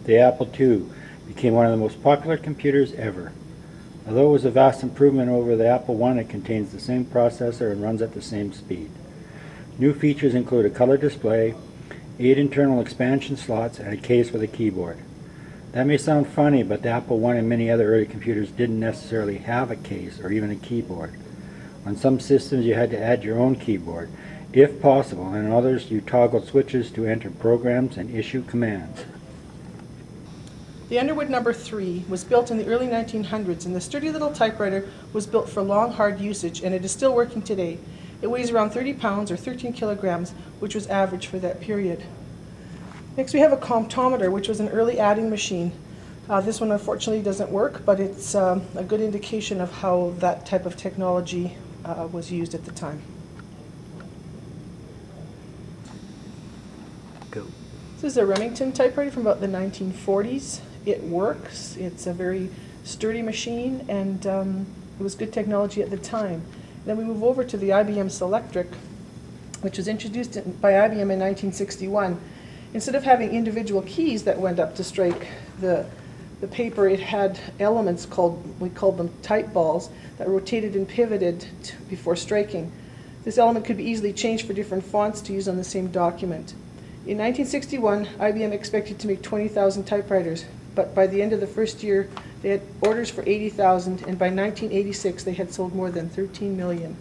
The Apple II became one of the most popular computers ever. Although it was a vast improvement over the Apple I, it contains the same processor and runs at the same speed. New features include a color display, 8 internal expansion slots, and a case with a keyboard. That may sound funny, but the Apple I and many other early computers didn't necessarily have a case or even a keyboard. On some systems you had to add your own keyboard, if possible, and on others you toggled switches to enter programs and issue commands. The Underwood No. 3 was built in the early 1900s, and the sturdy little typewriter was built for long, hard usage, and it is still working today. It weighs around 30 pounds or 13 kilograms, which was average for that period. Next we have a comptometer, which was an early adding machine. This one unfortunately doesn't work, but it's a good indication of how that type of technology was used at the time. Go. This is a Remington typewriter from about the 1940s. It works. It's a very sturdy machine, and it was good technology at the time. Then we move over to the IBM Selectric, which was introduced by IBM in 1961. Instead of having individual keys that went up to strike the paper, it had elements we called them type balls, that rotated and pivoted before striking. This element could be easily changed for different fonts to use on the same document. In 1961, IBM expected to make 20,000 typewriters, but by the end of the first year, they had orders for 80,000, and by 1986, they had sold more than 13 million.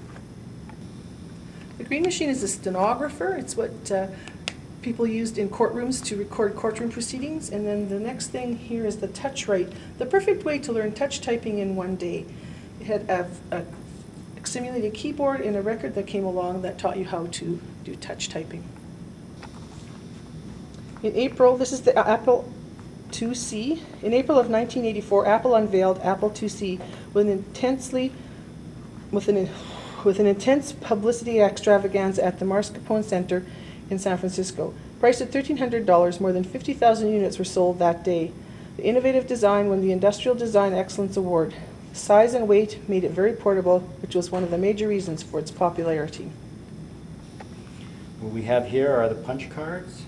The Green Machine is a stenographer. It's what people used in courtrooms to record courtroom proceedings. And then the next thing here is the TouchWrite, the perfect way to learn touch typing in one day. It had a simulated keyboard and a record that came along that taught you how to do touch typing. In April, this is the Apple IIc. In April of 1984, Apple unveiled Apple IIc with an intense publicity extravaganza at the Mars Capone Center in San Francisco. Priced at $1,300, more than 50,000 units were sold that day. The innovative design won the Industrial Design Excellence Award. The size and weight made it very portable, which was one of the major reasons for its popularity. What we have here are the punch cards.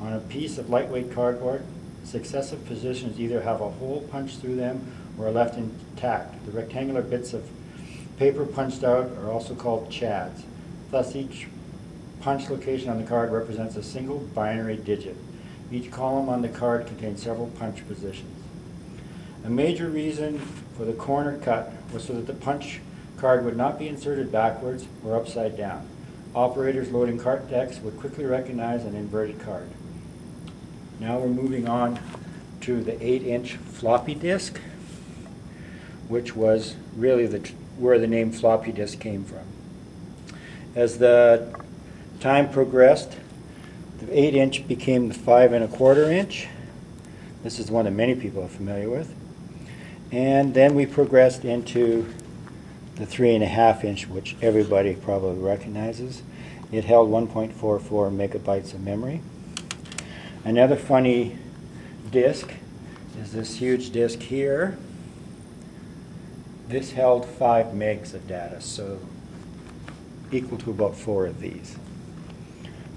On a piece of lightweight cardboard, successive positions either have a hole punched through them or are left intact. The rectangular bits of paper punched out are also called chads. Thus, each punch location on the card represents a single binary digit. Each column on the card contains several punch positions. A major reason for the corner cut was so that the punch card would not be inserted backwards or upside down. Operators loading cart decks would quickly recognize an inverted card. Now we're moving on to the 8-inch floppy disk, which was really where the name floppy disk came from. As the time progressed, the 8-inch became the 5 1/4 inch. This is one that many people are familiar with. And then we progressed into the 3 1/2 inch, which everybody probably recognizes. It held 1.44 megabytes of memory. Another funny disk is this huge disk here. This held 5 megs of data, so equal to about 4 of these.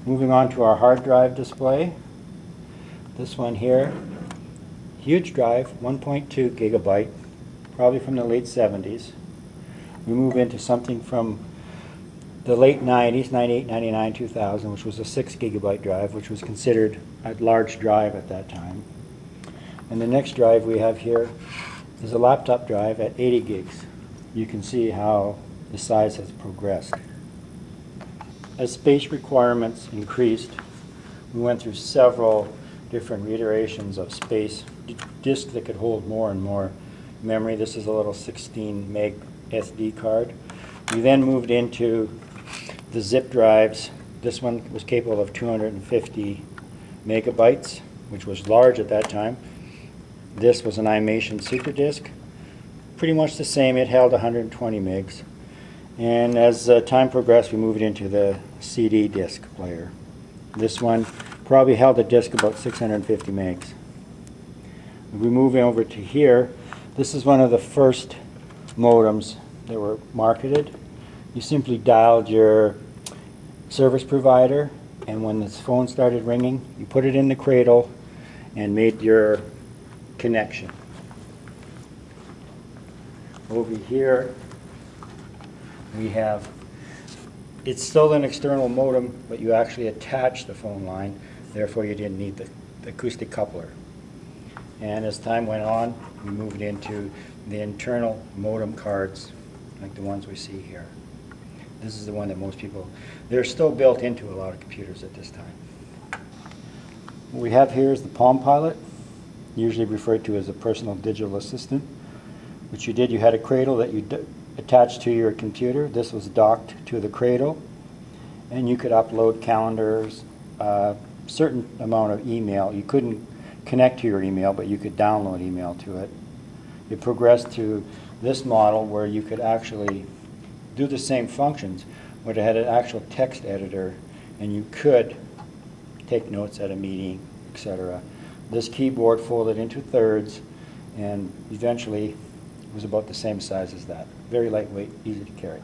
Moving on to our hard drive display. This one here, huge drive, 1.2 gigabyte, probably from the late 70s. We move into something from the late 90s, 98, 99, 2000, which was a 6 gigabyte drive, which was considered a large drive at that time. And the next drive we have here is a laptop drive at 80 gigs. You can see how the size has progressed. As space requirements increased, we went through several different iterations of space disks that could hold more and more memory. This is a little 16 meg SD card. We then moved into the zip drives. This one was capable of 250 megabytes, which was large at that time. This was an iMation SuperDisk. Pretty much the same. It held 120 megs. And as time progressed, we moved into the CD disk player. This one probably held a disk about 650 megs. If we move over to here, this is one of the first modems that were marketed. You simply dialed your service provider, and when this phone started ringing, you put it in the cradle, and made your connection. Over here, we have, it's still an external modem, but you actually attach the phone line, therefore you didn't need the acoustic coupler. And as time went on, we moved into the internal modem cards, like the ones we see here. This is the one that most people, they're still built into a lot of computers at this time. What we have here is the Palm Pilot, usually referred to as a personal digital assistant. What you did, you had a cradle that you attached to your computer. This was docked to the cradle, and you could upload calendars, certain amount of email. You couldn't connect to your email, but you could download email to it. It progressed to this model where you could actually do the same functions, but it had an actual text editor, and you could take notes at a meeting, etc. This keyboard folded into thirds, and eventually was about the same size as that. Very lightweight, easy to carry.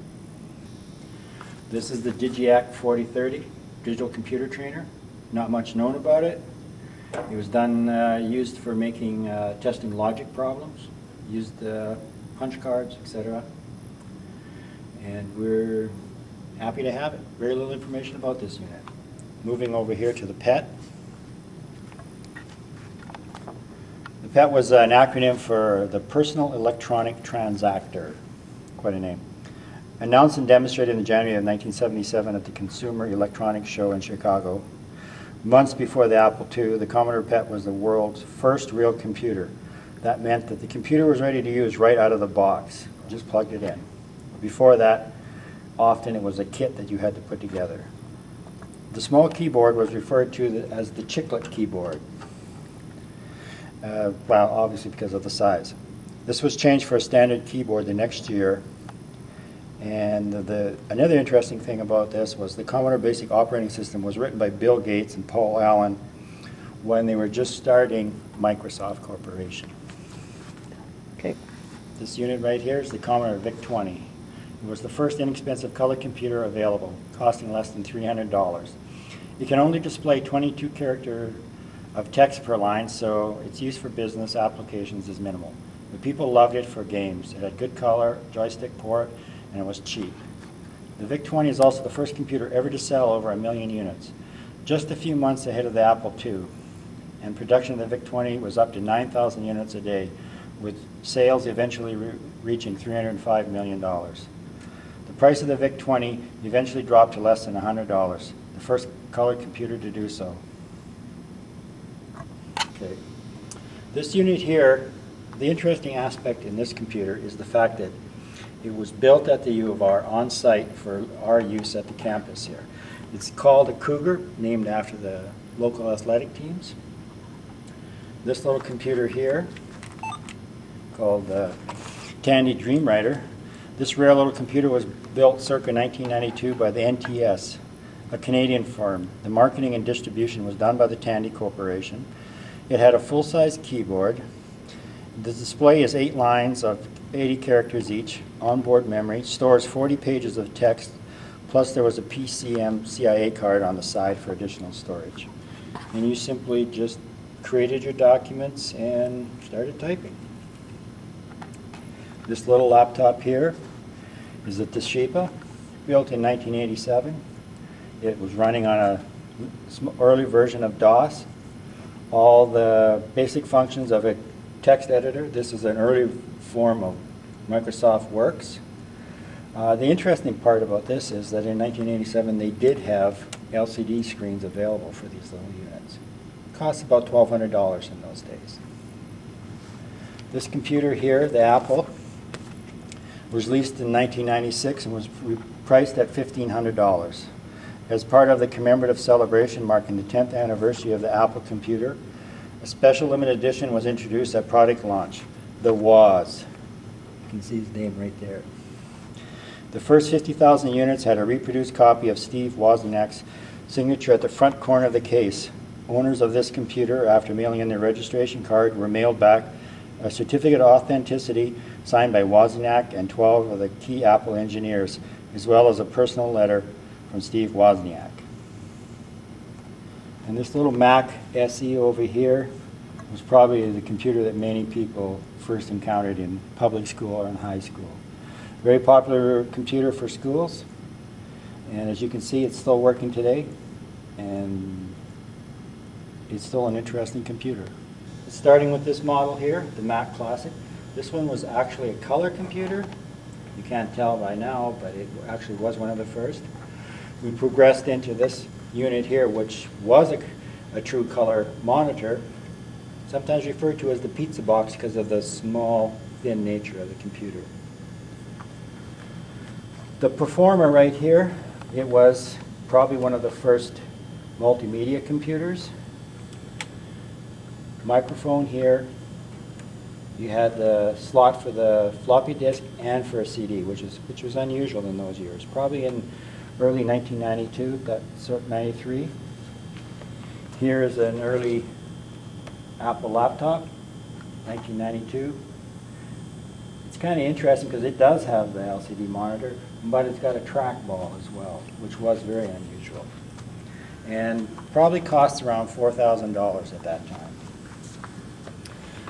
This is the Digiac 4030 digital computer trainer. Not much known about it. It was used for making testing logic problems, used punch cards, etc. And we're happy to have it. Very little information about this unit. Moving over here to the PET. The PET was an acronym for the Personal Electronic Transactor. Quite a name. Announced and demonstrated in January of 1977 at the Consumer Electronics Show in Chicago. Months before the Apple II, the Commodore PET was the world's first real computer. That meant that the computer was ready to use right out of the box. Just plugged it in. Before that, often it was a kit that you had to put together. The small keyboard was referred to as the chiclet keyboard. Well, obviously because of the size. This was changed for a standard keyboard the next year. And another interesting thing about this was the Commodore Basic Operating System was written by Bill Gates and Paul Allen when they were just starting Microsoft Corporation. Okay. This unit right here is the Commodore VIC-20. It was the first inexpensive color computer available, costing less than $300. It can only display 22 characters of text per line, so its use for business applications is minimal. But people loved it for games. It had good color, joystick port, and it was cheap. The VIC-20 is also the first computer ever to sell over 1 million units, just a few months ahead of the Apple II. And production of the VIC-20 was up to 9,000 units a day, with sales eventually reaching $305 million. The price of the VIC-20 eventually dropped to less than $100, the first color computer to do so. Okay. This unit here, the interesting aspect in this computer is the fact that it was built at the U of R on site for our use at the campus here. It's called a Cougar, named after the local athletic teams. This little computer here, called the Tandy Dreamwriter. This rare little computer was built circa 1992 by the NTS, a Canadian firm. The marketing and distribution was done by the Tandy Corporation. It had a full-size keyboard. The display is 8 lines of 80 characters each, onboard memory, stores 40 pages of text, plus there was a PCM CIA card on the side for additional storage. And you simply just created your documents and started typing. This little laptop here is a Toshiba, built in 1987. It was running on an early version of DOS. All the basic functions of a text editor. This is an early form of Microsoft Works. The interesting part about this is that in 1987 they did have LCD screens available for these little units. It cost about $1,200 in those days. This computer here, the Apple, was leased in 1996 and was priced at $1,500. As part of the commemorative celebration marking the 10th anniversary of the Apple computer, a special limited edition was introduced at product launch, the Woz. You can see his name right there. The first 50,000 units had a reproduced copy of Steve Wozniak's signature at the front corner of the case. Owners of this computer, after mailing in their registration card, were mailed back a certificate of authenticity signed by Wozniak and 12 of the key Apple engineers, as well as a personal letter from Steve Wozniak. And this little Mac SE over here was probably the computer that many people first encountered in public school or in high school. Very popular computer for schools, and as you can see, it's still working today, and it's still an interesting computer. Starting with this model here, the Mac Classic. This one was actually a color computer. You can't tell by now, but it actually was one of the first. We progressed into this unit here, which was a true color monitor, sometimes referred to as the pizza box because of the small, thin nature of the computer. The Performer right here, it was probably one of the first multimedia computers. Microphone here. You had the slot for the floppy disk and for a CD, which was unusual in those years. Probably in early 1992, 93. Here is an early Apple laptop, 1992. It's kind of interesting because it does have the LCD monitor, but it's got a trackball as well, which was very unusual. And probably cost around $4,000 at that time.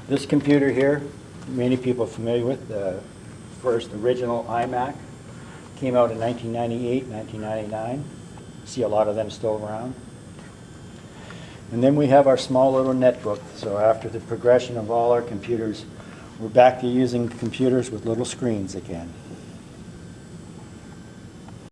This computer here, many people are familiar with, the first original iMac. Came out in 1998, 1999. See a lot of them still around. And then we have our small little netbook. So after the progression of all our computers, we're back to using computers with little screens again.